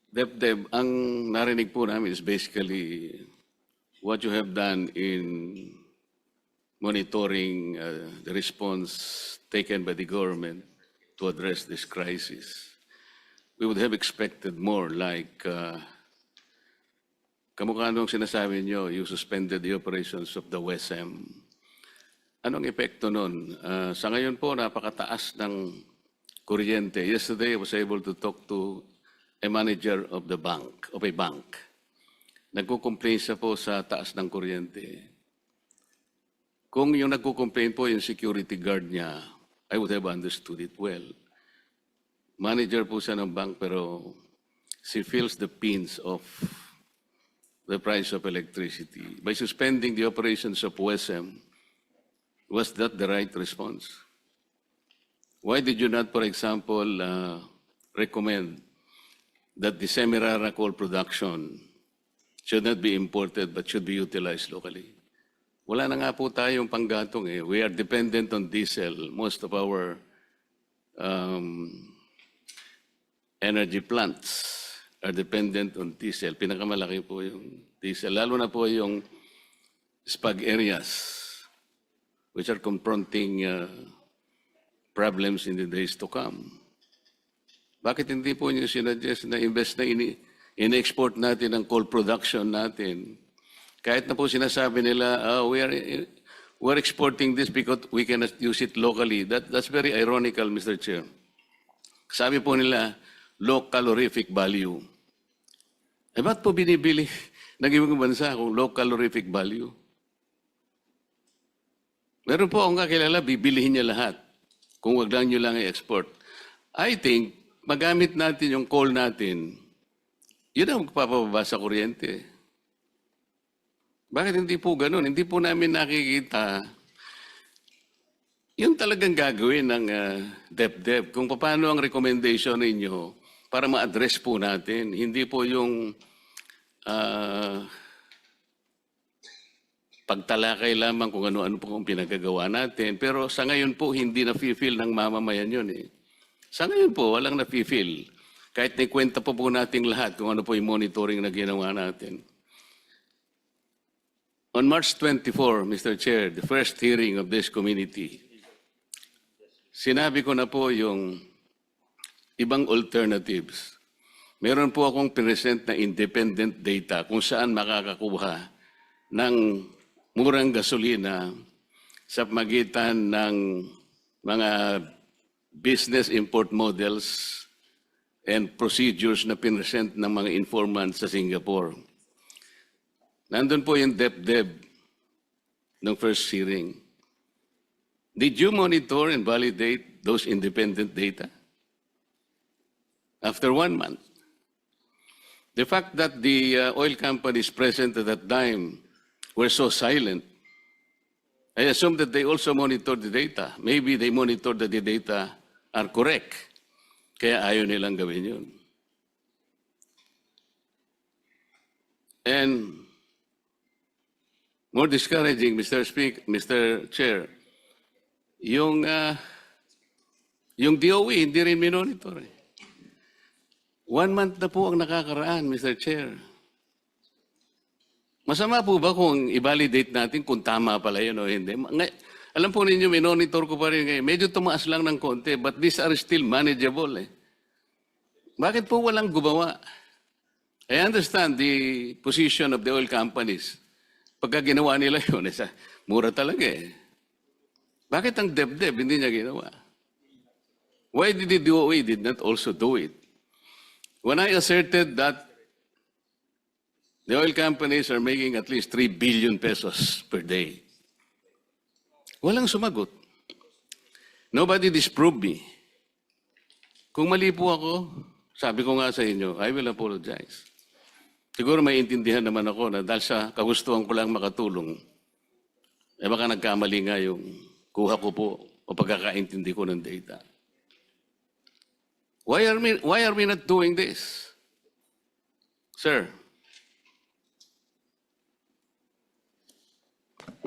Deb, ang narinig po namin is basically what you have done in monitoring the response taken by the government to address this crisis. We would have expected more like kamukha nung sinasabi nyo, you suspended the operations of the WESM. Anong epekto nun? Sa ngayon po, napakataas ng kuryente. Yesterday, I was able to talk to a manager of a bank. Nagko-complain siya po sa taas ng kuryente. Kung yung nagko-complain po yung security guard niya, I would have understood it well. Manager po siya ng bank pero she feels the pinch of the price of electricity. By suspending the operations of WESM, was that the right response? Why did you not, for example, recommend that the Semirara coal production should not be imported but should be utilized locally? Wala na nga po tayong panggatong eh. We are dependent on diesel. Most of our energy plants are dependent on diesel. Pinakamalaki po yung diesel. Lalo na po yung spag areas which are confronting problems in the days to come. Bakit hindi po niyo sinuggest na invest na in-export natin ang coal production natin? Kahit na po sinasabi nila, we're exporting this because we cannot use it locally. That's very ironical, Mr. Chair. Sabi po nila, low calorific value. Eh, ba't po binibili ng ibang bansa kung low calorific value? Meron po akong kakilala, bibilihin niya lahat kung wag lang nyo lang i-export. I think, magamit natin yung coal natin, yun ang magpapababa sa kuryente. Bakit hindi po ganun? Hindi po namin nakikita yung talagang gagawin ng DepDep. Kung paano ang recommendation ninyo para ma-address po natin. Hindi po yung pagtalakay lamang kung ano-ano po ang pinagagawa natin. Pero sa ngayon po, hindi na-feel ng mamamayan yun eh. Sa ngayon po, walang na-feel. Kahit naikwenta po natin lahat kung ano po yung monitoring na ginawa natin. On March 24, Mr. Chair, the first hearing of this committee, sinabi ko na po yung ibang alternatives. Meron po akong present na independent data kung saan makakakuha ng murang gasolina sa magitan ng mga business import models and procedures na pinresent ng mga informants sa Singapore. Nandun po yung DepDep ng first hearing. Did you monitor and validate those independent data? After 1 month. The fact that the oil companies present at that time were so silent, I assume that they also monitored the data. Maybe they monitored that the data are correct. Kaya ayaw nilang gawin yun. And more discouraging, Mr. Chair, yung DOE hindi rin minonitor. 1 month na po ang nakakaraan, Mr. Chair. Masama po ba kung i-validate natin kung tama pala yun o hindi? Alam po ninyo, minonitor ko pa rin ngayon. Medyo tumaas lang ng konti, but these are still manageable eh. Bakit po walang gumawa? I understand the position of the oil companies. Pagka ginawa nila yun, mura talaga eh. Bakit ang DepDep hindi niya ginawa? Why did the DOE did not also do it? When I asserted that the oil companies are making at least 3 billion pesos per day, walang sumagot. Nobody disproved me. Kung mali po ako, sabi ko nga sa inyo, I will apologize. Siguro may intindihan naman ako na dahil sa kagustuhan ko lang makatulong, eh baka nagkamali nga yung kuha ko po o pagkakaintindi ko ng data. Why are we not doing this? Sir?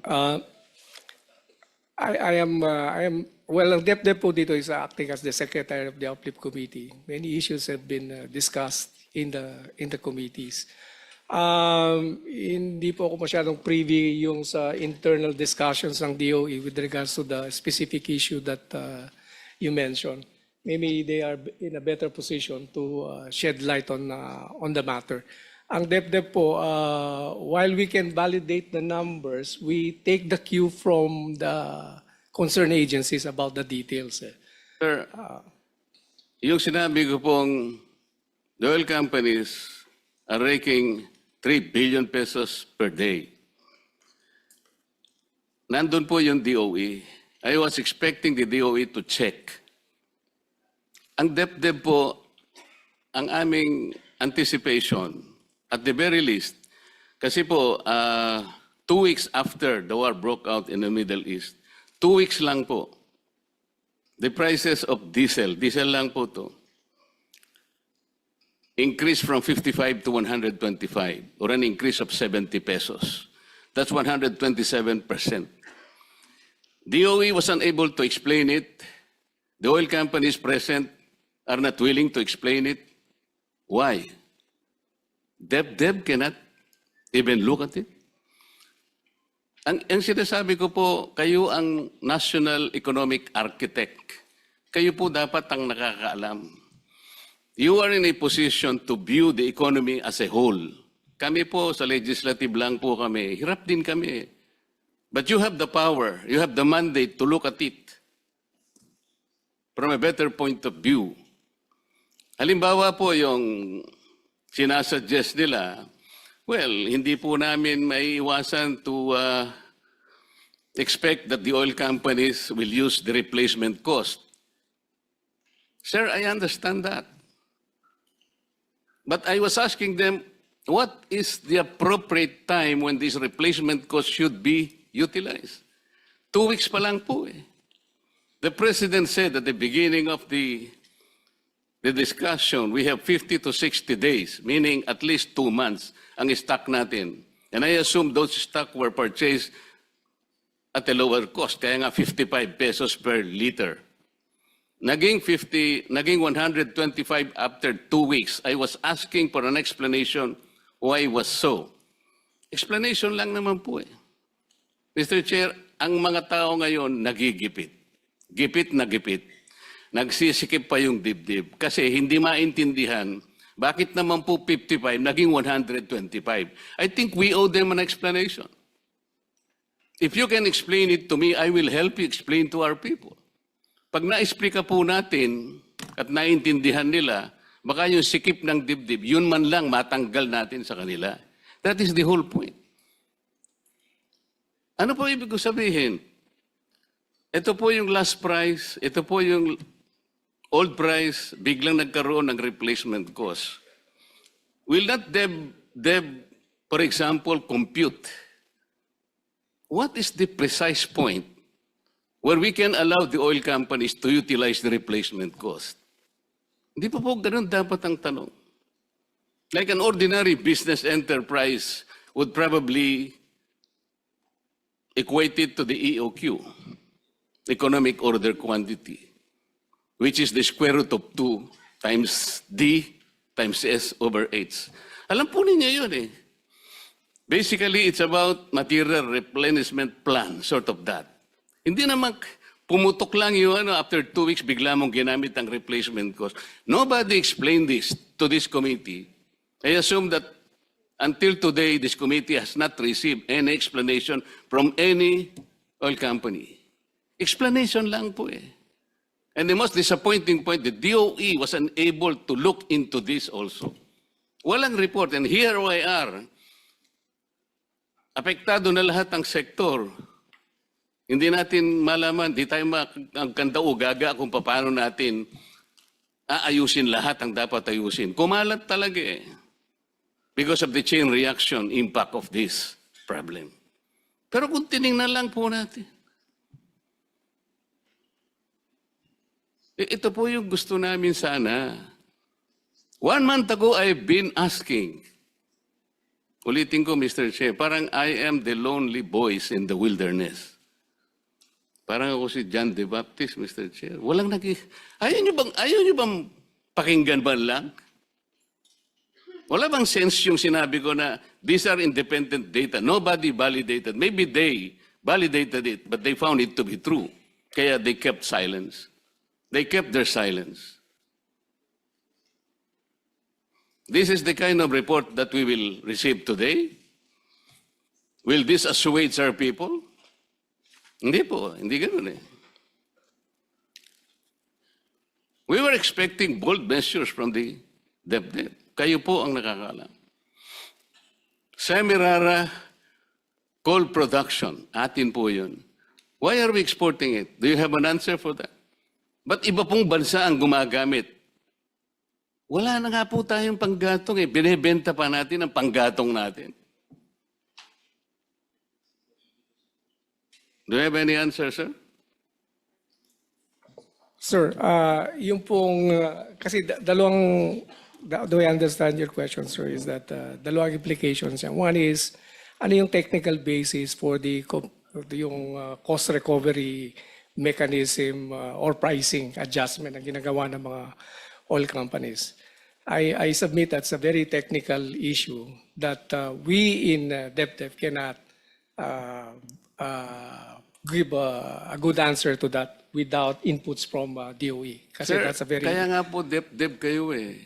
I am Well, ang DepDep po dito is acting as the secretary of the Uplift Committee. Many issues have been discussed in the committees. Hindi po ako masyadong privy yung sa internal discussions ng DOE with regards to the specific issue that you mentioned. Maybe they are in a better position to shed light on the matter. Ang DepDep po, while we can validate the numbers, we take the cue from the concerned agencies about the details. Sir, yung sinabi ko pong the oil companies are raking 3 billion pesos per day. Nandun po yung DOE. I was expecting the DOE to check. Ang DepDep po, ang aming anticipation, at the very least, kasi po, 2 weeks after the war broke out in the Middle East, 2 weeks lang po, the prices of diesel lang po to, increased from 55 to 125, or an increase of 70 pesos. That's 127%. DOE was unable to explain it. The oil companies present are not willing to explain it. Why? DepDep cannot even look at it. Ang sinasabi ko po, kayo ang national economic architect. Kayo po dapat ang nakakaalam. You are in a position to view the economy as a whole. Kami po sa legislative lang po kami. Hirap din kami. But you have the power, you have the mandate to look at it from a better point of view. Halimbawa po yung sinasuggest nila, well, hindi po namin maiiwasan to expect that the oil companies will use the replacement cost. Sir, I understand that. But I was asking them, what is the appropriate time when this replacement cost should be utilized? 2 weeks pa lang po eh. The President said at the beginning of the discussion, we have 50 to 60 days, meaning at least 2 months ang stock natin. And I assume those stock were purchased at a lower cost, kaya nga 55 pesos per liter. Naging 125 after 2 weeks. I was asking for an explanation why it was so. Explanation lang naman po eh. Mr. Chair, ang mga tao ngayon nagigipit. Gipit na gipit. Nagsisikip pa yung dibdib kasi hindi maintindihan bakit naman po 55 naging 125. I think we owe them an explanation. If you can explain it to me, I will help you explain to our people. Pag na-explica po natin at naintindihan nila, baka yung sikip ng dibdib, yun man lang matanggal natin sa kanila. That is the whole point. Ano po ibig ko sabihin? Ito po yung last price, ito po yung old price, biglang nagkaroon ng replacement cost. Will not Deb, for example, compute? What is the precise point where we can allow the oil companies to utilize the replacement cost? Hindi pa po ganun dapat ang tanong. Like an ordinary business enterprise would probably equate it to the EOQ, economic order quantity, which is the square root of 2 times D times S over H. Alam po ninyo yun eh. Basically, it's about material replenishment plan, sort of that. Hindi naman pumutok lang yung after 2 weeks, bigla mong ginamit ang replacement cost. Nobody explained this to this committee. I assume that until today, this committee has not received any explanation from any oil company. Explanation lang po eh. And the most disappointing point, the DOE was unable to look into this also. Walang report. And here we are. Apektado na lahat ang sektor. Hindi natin malaman, di tayo magkanda o gaga kung paano natin aayusin lahat ang dapat ayusin. Kumalat talaga eh. Because of the chain reaction impact of this problem. Pero kung tinignan lang po natin, ito po yung gusto namin sana. 1 month ago, I've been asking. Ulitin ko, Mr. Chair, parang I am the lonely voice in the wilderness. Parang ako si John the Baptist, Mr. Chair. Walang ayaw nyo bang pakinggan ba lang? Wala bang sense yung sinabi ko na these are independent data. Nobody validated. Maybe they validated it, but they found it to be true. Kaya they kept silence. They kept their silence. This is the kind of report that we will receive today. Will this assuage our people? Hindi po, hindi ganun eh. We were expecting bold measures from the DepEd. Kayo po ang nakakaalam. Semirara coal production, atin po yun. Why are we exporting it? Do you have an answer for that? Ba't iba pong bansa ang gumagamit? Wala na nga po tayong panggatong eh. Binibenta pa natin ang panggatong natin. Do you have any answer, sir? Sir, yung pong, kasi dalawang, the way I understand your question, sir, is that dalawang implications yan. One is, ano yung technical basis for yung cost recovery mechanism or pricing adjustment na ginagawa ng mga oil companies. I submit that's a very technical issue that we in DepEd cannot give a good answer to that without inputs from DOE. Kasi Sir, that's a very... kaya nga po DepEd kayo eh.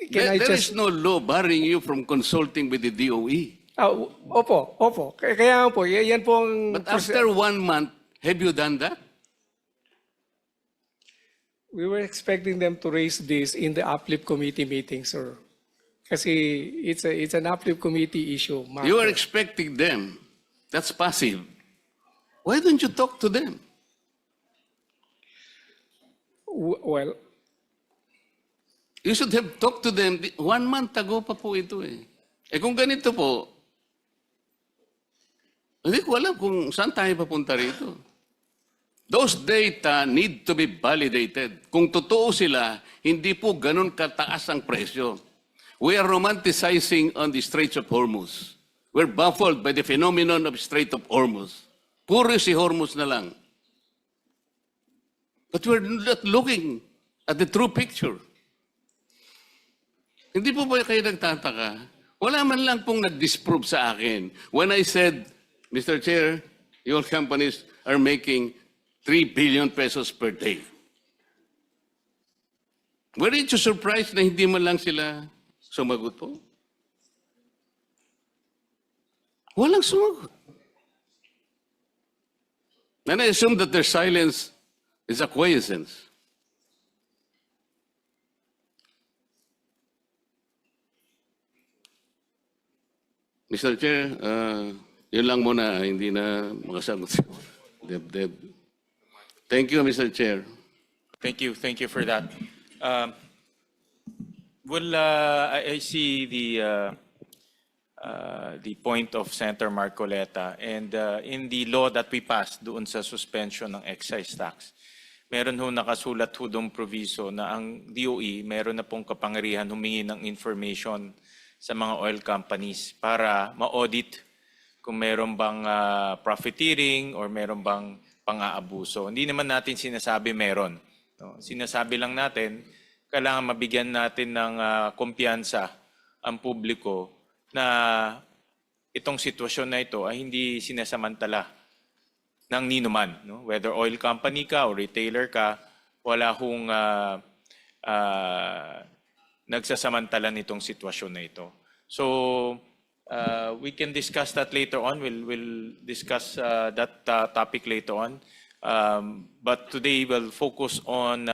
Can I There just... is no law barring you from consulting with the DOE. Opo. Kaya nga po, yan po ang... But after 1 month, have you done that? We were expecting them to raise this in the uplift committee meeting, sir. Kasi it's an uplift committee issue. You are expecting them. That's passive. Why don't you talk to them? Well, You should have talked to them 1 month ago pa po ito eh. Eh kung ganito po, hindi ko alam kung saan tayo papunta rito. Those data need to be validated. Kung totoo sila, hindi po ganun kataas ang presyo. We are romanticizing on the Straits of Hormuz. We're baffled by the phenomenon of Strait of Hormuz. Puro si Hormuz na lang. But we're not looking at the true picture. Hindi po ba kayo nagtataka? Wala man lang pong nag-disprove sa akin. When I said, Mr. Chair, your companies are making 3 billion pesos per day. Weren't you surprised na hindi man lang sila sumagot po? Walang sumagot. And I assume that their silence is acquiescence. Mr. Chair, yun lang muna, hindi na makasagot. Deb. Thank you, Mr. Chair. Thank you for that. I see the point of Senator Marcoleta, and in the law that we passed doon sa suspension ng excise tax, meron ho nakasulat ho doong proviso na ang DOE meron na pong kapangyarihan humingi ng information sa mga oil companies para ma-audit kung meron bang profiteering or meron bang pang-aabuso. Hindi naman natin sinasabi meron. No? Sinasabi lang natin, kailangan mabigyan natin ng kumpiyansa ang publiko na itong sitwasyon na ito ay hindi sinasamantala ng ninuman. No? Whether oil company ka o retailer ka, wala hong nagsasamantala nitong sitwasyon na ito. So, we can discuss that later on. We'll discuss that topic later on. But today we'll focus on